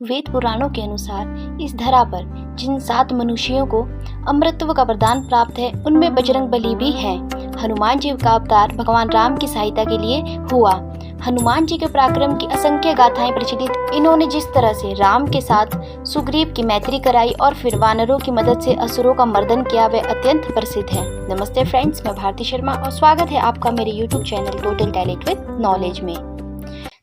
वेद पुराणों के अनुसार इस धरा पर जिन 7 मनुष्यों को अमृतत्व का वरदान प्राप्त है उनमें बजरंग बली भी है। हनुमान जी का अवतार भगवान राम की सहायता के लिए हुआ। हनुमान जी के पराक्रम की असंख्य गाथाएं प्रचलित। इन्होंने जिस तरह से राम के साथ सुग्रीव की मैत्री कराई और फिर वानरों की मदद से असुरों का मर्दन किया, वह अत्यंत प्रसिद्ध है। नमस्ते फ्रेंड्स, मैं भारती शर्मा और स्वागत है आपका मेरे YouTube channel total talent with knowledge में।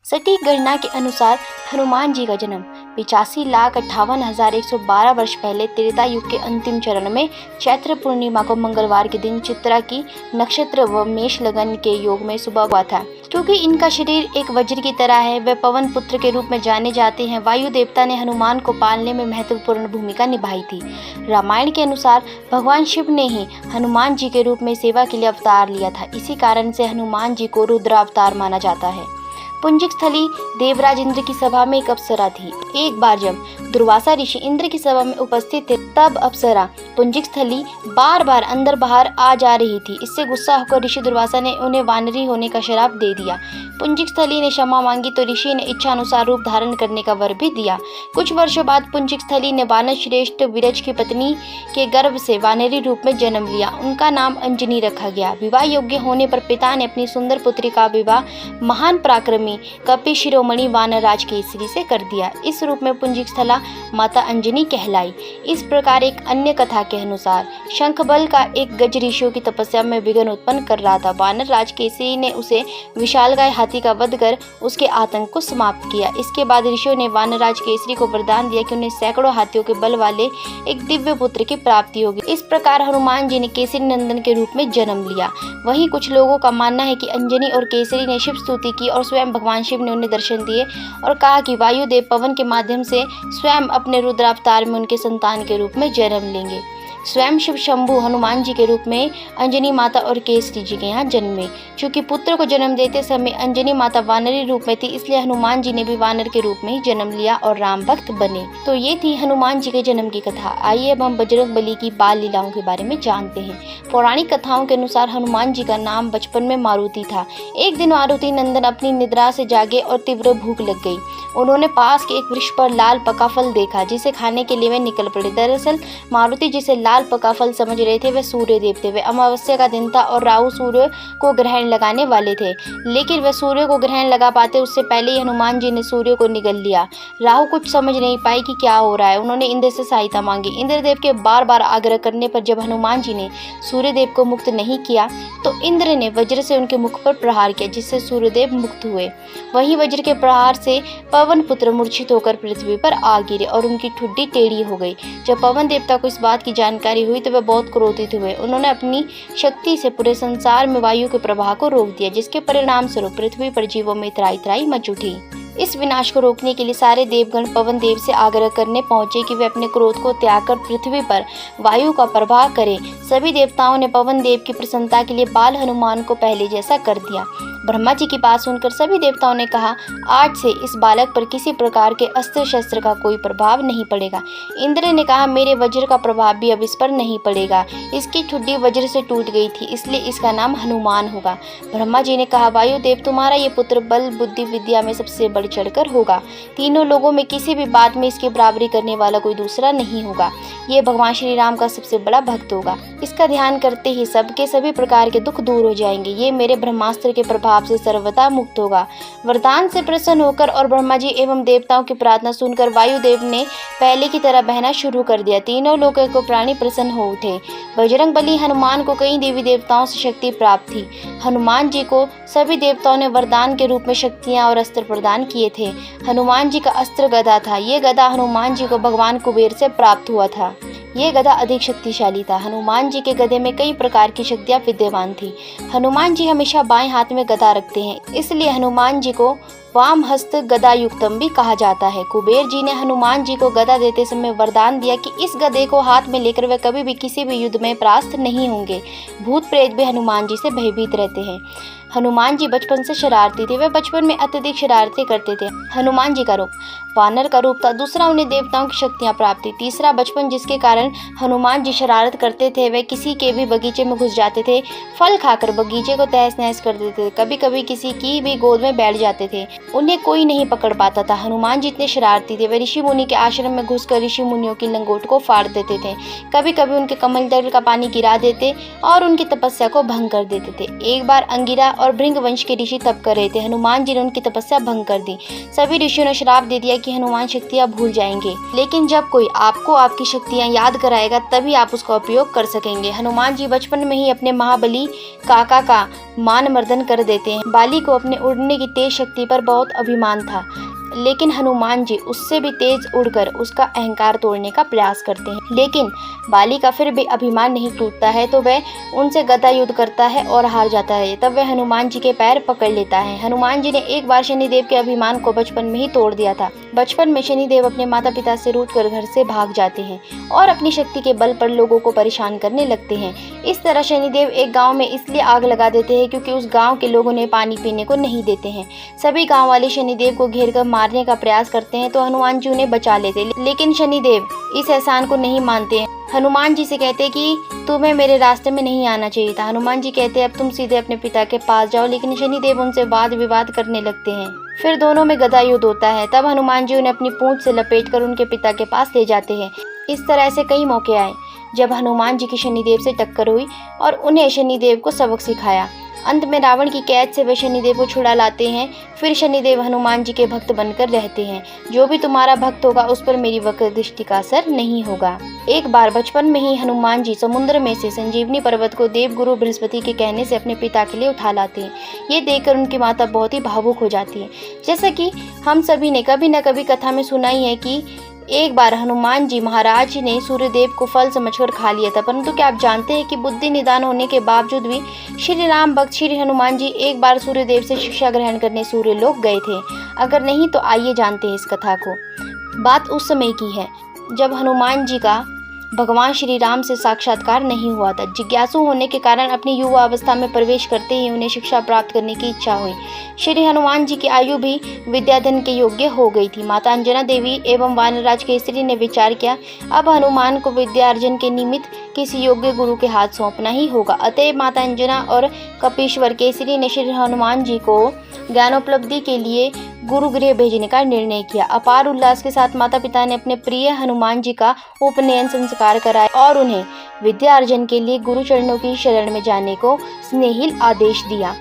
सटीक गणना के अनुसार हनुमान जी का जन्म 85,58,112 वर्ष पहले त्रेता युग के अंतिम चरण में चैत्र पूर्णिमा को मंगलवार के दिन चित्रा की नक्षत्र व मेष लगन के योग में सुबह हुआ था। क्योंकि इनका शरीर एक वज्र की तरह है, वे पवन पुत्र के रूप में जाने जाते हैं। वायु देवता ने हनुमान को पालने में महत्वपूर्ण भूमिका निभाई थी। रामायण के अनुसार भगवान शिव ने ही हनुमान जी के रूप में सेवा के लिए अवतार लिया था। इसी कारण से हनुमान जी को रुद्रावतार माना जाता है। पुंजिक स्थली देवराज इंद्र की सभा में एक अप्सरा थी। एक बार जब दुर्वासा ऋषि इंद्र की सभा में उपस्थित थे, तब अप्सरा पुंजिक स्थली बार बार अंदर बाहर आ जा रही थी। इससे गुस्सा होकर ऋषि दुर्वासा ने उन्हें वानरी होने का श्राप दे दिया। पुंजिक स्थली ने क्षमा मांगी तो ऋषि ने इच्छा अनुसार रूप धारण करने का वर भी दिया। कुछ वर्षों बाद पुंजिक स्थली ने वानर श्रेष्ठ विरज की पत्नी के गर्भ से वानरी रूप में जन्म लिया। उनका नाम अंजनी रखा गया। विवाह योग्य होने पर पिता ने अपनी सुंदर पुत्री का विवाह महान पराक्रमी कपि शिरोमणि वानरराज केसरी से कर दिया। इस रूप में पुंजिक स्थला माता अंजनी कहलाई। इस प्रकार एक अन्य कथा के अनुसार शंखबल का एक गज ऋषियों की तपस्या में विघ्न उत्पन्न कर रहा था। वानरराज केसरी ने उसे विशालकाय हाथी का वध कर उसके आतंक को समाप्त किया। इसके बाद ऋषियों ने वानरराज केसरी को वरदान दिया कि उन्हें सैकड़ों हाथियों के बल वाले एक दिव्य पुत्र की प्राप्ति होगी। इस प्रकार हनुमान जी ने केसरी नंदन के रूप में जन्म लिया। वहीं कुछ लोगों का मानना है कि अंजनी और केसरी ने शिव स्तुति की और स्वयं भगवान शिव ने उन्हें दर्शन दिए और कहा कि वायुदेव पवन के माध्यम से स्वयं अपने रुद्रावतार में उनके संतान के रूप में जन्म लेंगे। स्वयं शिव शंभु हनुमान जी के रूप में अंजनी माता और केसरी जी के यहाँ जन्मे। चूंकि पुत्र को जन्म देते समय अंजनी माता वानरी रूप में थी, इसलिए हनुमान जी ने भी वानर के रूप में ही जन्म लिया और राम भक्त बने। तो ये थी हनुमान जी के जन्म की कथा। आइए अब हम बजरंग बली की बाल लीलाओं के बारे में जानते हैं। पौराणिक कथाओं के अनुसार हनुमान जी का नाम बचपन में मारुति था। एक दिन मारुति नंदन अपनी निद्रा से जागे और तीव्र भूख लग गई। उन्होंने पास के एक वृक्ष पर लाल पका फल देखा, जिसे खाने के लिए वे निकल पड़े। दरअसल मारुति जिसे लाल पका फल समझ रहे थे, वे सूर्य देव थे। वे अमावस्या का दिन था और राहु सूर्य को ग्रहण लगाने वाले थे, लेकिन वे सूर्य को ग्रहण लगा पाते उससे पहले ही हनुमान जी ने सूर्य को निगल लिया। राहु कुछ समझ नहीं पाई कि क्या हो रहा है। उन्होंने इंद्र से सहायता मांगी। इंद्रदेव के बार बार आग्रह करने पर जब हनुमान जी ने सूर्यदेव को मुक्त नहीं किया तो इंद्र ने वज्र से उनके मुख पर प्रहार किया, जिससे सूर्यदेव मुक्त हुए। वहीं वज्र के प्रहार से पवन पुत्र मूर्छित होकर पृथ्वी पर आ गिरे और उनकी ठुड्डी टेढ़ी हो गई। जब पवन देवता को इस बात की जानकारी हुई तो वे बहुत क्रोधित हुए। उन्होंने अपनी शक्ति से पूरे संसार में वायु के प्रवाह को रोक दिया, जिसके परिणाम स्वरूप पृथ्वी पर जीवों में त्राही त्राही मच उठी। इस विनाश को रोकने के लिए सारे देवगण पवन देव से आग्रह करने पहुंचे कि वे अपने क्रोध को त्याग कर पृथ्वी पर वायु का प्रवाह करें। सभी देवताओं ने पवन देव की प्रसन्नता के लिए बाल हनुमान को पहले जैसा कर दिया। ब्रह्मा जी की बात सुनकर सभी देवताओं ने कहा, आज से इस बालक पर किसी प्रकार के अस्त्र शस्त्र का कोई प्रभाव नहीं पड़ेगा। इंद्र ने कहा, मेरे वज्र का प्रभाव भी अब इस पर नहीं पड़ेगा। इसकी ठुड्डी वज्र से टूट गई थी, इसलिए इसका नाम हनुमान होगा। ब्रह्मा जी ने कहा, वायुदेव तुम्हारा ये पुत्र बल बुद्धि विद्या में सबसे बढ़ चढ़कर होगा। तीनों लोगों में किसी भी बात में इसकी बराबरी करने वाला कोई दूसरा नहीं होगा। ये भगवान श्री राम का सबसे बड़ा भक्त होगा। इसका ध्यान करते ही सबके सभी प्रकार के दुख दूर हो जाएंगे। ये मेरे ब्रह्मास्त्र के प्रभाव से सर्वथा मुक्त होगा। वरदान से प्रसन्न होकर और ब्रह्मा जी एवं देवताओं की प्रार्थना सुनकर वायुदेव ने पहले की तरह बहना शुरू कर दिया। तीनों लोगों को प्राणी प्रसन्न हो उठे। बजरंग बली हनुमान को कई देवी देवताओं से शक्ति प्राप्त थी। हनुमान जी को सभी देवताओं ने वरदान के रूप में शक्तियां और अस्त्र प्रदान किए थे। हनुमान जी का अस्त्र गदा था। ये गदा हनुमान जी को भगवान कुबेर से प्राप्त हुआ था। ये गदा अधिक शक्तिशाली था। हनुमान जी के गदे में कई प्रकार की शक्तियां विद्यमान थी। हनुमान जी हमेशा बाएं हाथ में गदा रखते हैं, इसलिए हनुमान जी को वाम हस्त गदा युक्तम भी कहा जाता है। कुबेर जी ने हनुमान जी को गदा देते समय वरदान दिया कि इस गदे को हाथ में लेकर वे कभी भी किसी भी युद्ध में परास्त नहीं होंगे। भूत प्रेत भी हनुमान जी से भयभीत रहते हैं। हनुमान जी बचपन से शरारती थे। वे बचपन में अत्यधिक शरारतें करते थे। हनुमान जी का रूप वानर का रूप था। दूसरा, उन्हें देवताओं की शक्तियां प्राप्त थी। तीसरा, बचपन जिसके कारण हनुमान जी शरारत करते थे। वे किसी के भी बगीचे में घुस जाते थे, फल खाकर बगीचे को तहस नहस कर देते थे, कभी कभी किसी की भी गोद में बैठ जाते थे। उन्हें कोई नहीं पकड़ पाता था। हनुमान जी इतने शरारती थे। वे ऋषि मुनि के आश्रम में घुसकर ऋषि मुनियों की लंगोट को फाड़ देते थे, कभी कभी उनके कमल दल का पानी गिरा देते और उनकी तपस्या को भंग कर देते थे। एक बार अंगिरा और भृंग वंश के ऋषि तप कर रहे थे। हनुमान जी ने उनकी तपस्या भंग कर दी। सभी ऋषियों ने श्राप दे दिया कि हनुमान शक्तियां भूल जाएंगे, लेकिन जब कोई आपको आपकी शक्तियां याद कराएगा तभी आप उसका उपयोग कर सकेंगे। हनुमान जी बचपन में ही अपने महाबली काका का मान मर्दन कर देते हैं। बाली को अपने उड़ने की तेज शक्ति पर बहुत अभिमान था, लेकिन हनुमान जी उससे भी तेज उड़कर उसका अहंकार तोड़ने का प्रयास करते हैं। लेकिन बाली का फिर भी अभिमान नहीं टूटता है, तो वह उनसे गदा युद्ध करता है और हार जाता है। तब वह हनुमान जी के पैर पकड़ लेता है। हनुमान जी ने एक बार शनिदेव के अभिमान को बचपन में ही तोड़ दिया था। बचपन में शनिदेव अपने माता पिता से रूठकर घर से भाग जाते हैं और अपनी शक्ति के बल पर लोगों को परेशान करने लगते हैं। इस तरह शनिदेव एक गाँव में इसलिए आग लगा देते हैं क्योंकि उस गाँव के लोग उन्हें पानी पीने को नहीं देते हैं। सभी गाँव वाले शनिदेव को घेर कर मारने का प्रयास करते हैं तो हनुमान जी उन्हें बचा लेते, लेकिन शनिदेव इस एहसान को नहीं मानते हैं। हनुमान जी से कहते कि तुम्हें मेरे रास्ते में नहीं आना चाहिए था। हनुमान जी कहते अब तुम सीधे अपने पिता के पास जाओ, लेकिन शनिदेव उनसे वाद विवाद करने लगते हैं। फिर दोनों में गदा युद्ध होता है। तब हनुमान जी उन्हें अपनी पूंछ से लपेटकर उनके पिता के पास ले जाते हैं। इस तरह से कई मौके आए जब हनुमान जी की शनिदेव से टक्कर हुई और उन्हें शनिदेव को सबक सिखाया। अंत में रावण की कैद से वे शनिदेव को छुड़ा लाते हैं। फिर शनिदेव हनुमान जी के भक्त बनकर रहते हैं। जो भी तुम्हारा भक्त होगा उस पर मेरी वक्र दृष्टि का असर नहीं होगा। एक बार बचपन में ही हनुमान जी समुद्र में से संजीवनी पर्वत को देवगुरु बृहस्पति के कहने से अपने पिता के लिए उठा लाते हैं। ये देखकर उनकी माता बहुत ही भावुक हो जाती है। जैसा कि हम सभी ने कभी न कभी कथा में सुना ही है कि एक बार हनुमान जी महाराज ने सूर्यदेव को फल समझकर खा लिया था, परंतु क्या आप जानते हैं कि बुद्धि निदान होने के बावजूद भी श्री राम भक्त श्री हनुमान जी एक बार सूर्यदेव से शिक्षा ग्रहण करने सूर्यलोक गए थे? अगर नहीं तो आइए जानते हैं इस कथा को। बात उस समय की है जब हनुमान जी का भगवान श्री राम से साक्षात्कार नहीं हुआ था। जिज्ञासु होने के कारण अपनी युवा अवस्था में प्रवेश करते ही उन्हें शिक्षा प्राप्त करने की इच्छा हुई। श्री हनुमान जी की आयु भी विद्याधन के योग्य हो गई थी। माता अंजना देवी एवं वानरराज केसरी ने विचार किया अब हनुमान को विद्यार्जन के निमित्त किसी योग्य गुरु के हाथ सौंपना ही होगा। अतएव माता अंजना और कपीश्वर केसरी ने श्री हनुमान जी को ज्ञानोपलब्धि के लिए गुरुगृह भेजने का निर्णय किया। अपार उल्लास के साथ माता पिता ने अपने प्रिय हनुमान जी का उपनयन संस्कार कराया और उन्हें विद्या अर्जन के लिए गुरु चरणों की शरण में जाने को स्नेहिल आदेश दिया।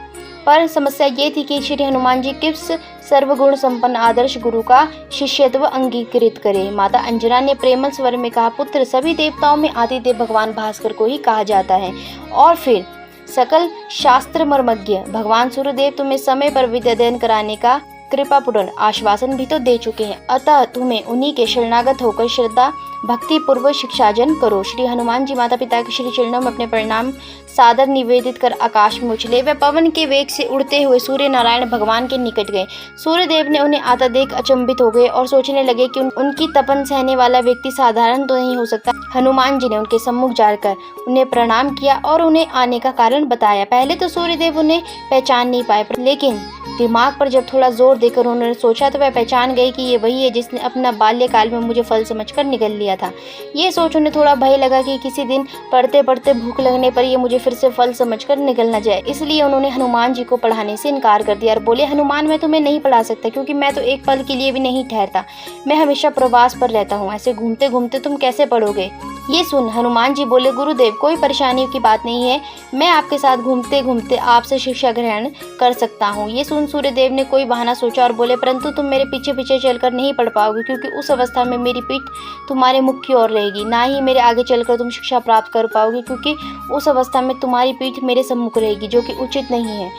पर समस्या ये थी कि श्री हनुमान जी किस सर्वगुण संपन्न आदर्श गुरु का शिष्यत्व अंगीकृत करे। माता अंजना ने प्रेमल स्वर में कहा पुत्र सभी देवताओं में आदिदेव भगवान भास्कर को ही कहा जाता है और फिर सकल शास्त्र मर्मज्ञ भगवान सूर्यदेव तुम्हें समय पर विद्या अध्ययन कराने का कृपापूर्ण आश्वासन भी तो दे चुके हैं, अतः तुम्हें उन्हीं के शरणागत होकर श्रद्धा भक्ति पूर्वक शिक्षार्जन करो। श्री हनुमान जी माता पिता के श्री चरणों में अपने प्रणाम सादर निवेदित कर आकाश में उछले। वे पवन के वेग से उड़ते हुए सूर्य नारायण भगवान के निकट गए। सूर्यदेव ने उन्हें आता देख अचंभित हो गए और सोचने लगे कि उनकी तपन सहने वाला व्यक्ति साधारण तो नहीं हो सकता। हनुमान जी ने उनके सम्मुख जाकर उन्हें प्रणाम किया और उन्हें आने का कारण बताया। पहले तो सूर्यदेव उन्हें पहचान नहीं पाए, लेकिन दिमाग पर जब थोड़ा जोर देकर उन्होंने सोचा तो वह पहचान गए कि ये वही है जिसने अपना बाल्यकाल में मुझे फल समझकर निगल लिया था। ये सोच उन्हें थोड़ा भय लगा कि किसी दिन पढ़ते पढ़ते भूख लगने पर ये मुझे फिर से फल समझकर निगल न जाए। इसलिए उन्होंने हनुमान जी को पढ़ाने से इनकार कर दिया और बोले हनुमान मैं तुम्हें नहीं पढ़ा सकता क्योंकि मैं तो एक पल के लिए भी नहीं ठहरता, मैं हमेशा प्रवास पर रहता हूँ, ऐसे घूमते घूमते तुम कैसे पढ़ोगे। ये सुन हनुमान जी बोले गुरुदेव कोई परेशानी की बात नहीं है, मैं आपके साथ घूमते घूमते आपसे शिक्षा ग्रहण कर सकता हूँ। ये सुन सूर्यदेव ने कोई बहाना सोचा और बोले परंतु तुम मेरे पीछे पीछे चलकर नहीं पढ़ पाओगे क्योंकि उस अवस्था में मेरी पीठ तुम्हारे मुख की ओर रहेगी, ना ही मेरे आगे चलकर तुम शिक्षा प्राप्त कर पाओगे क्योंकि उस अवस्था में तुम्हारी पीठ मेरे सम्मुख रहेगी जो कि उचित नहीं है।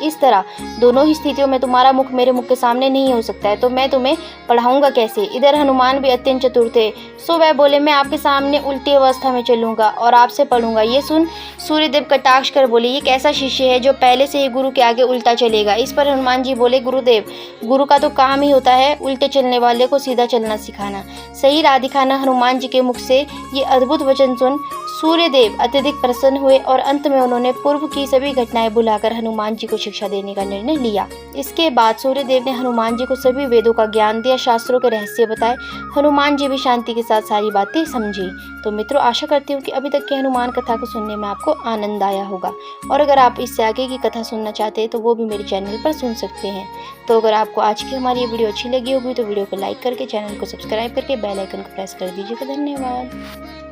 इस तरह दोनों ही स्थितियों में तुम्हारा मुख मेरे मुख के सामने नहीं हो सकता है, तो मैं तुम्हें पढ़ाऊंगा कैसे। इधर हनुमान भी अत्यंत चतुर थे, सो वह बोले मैं आपके सामने उल्टी अवस्था में चलूंगा और आपसे पढ़ूंगा। ये सुन सूर्यदेव कटाक्ष कर बोले ये कैसा शिष्य है जो पहले से ही गुरु के आगे उल्टा चलेगा। इस पर हनुमान जी बोले गुरुदेव गुरु का तो काम ही होता है उल्टे चलने वाले को सीधा चलना सिखाना, सही राह दिखाना। हनुमान जी के मुख से ये अद्भुत वचन सुन सूर्यदेव अत्यधिक प्रसन्न हुए और अंत में उन्होंने पूर्व की सभी घटनाएं भुलाकर हनुमान जी को शिक्षा देने का निर्णय लिया। इसके बाद सूर्यदेव ने हनुमान जी को सभी वेदों का ज्ञान दिया, शास्त्रों के रहस्य बताए। हनुमान जी भी शांति के साथ सारी बातें समझी। तो मित्रों, आशा करती हूँ कि अभी तक की हनुमान कथा को सुनने में आपको आनंद आया होगा, और अगर आप इससे आगे की कथा सुनना चाहते हैं तो वो भी मेरे चैनल पर सुन सकते हैं। तो अगर आपको आज की हमारी ये वीडियो अच्छी लगी होगी तो वीडियो को लाइक करके चैनल को सब्सक्राइब करके बेल आइकन को प्रेस कर दीजिएगा। धन्यवाद।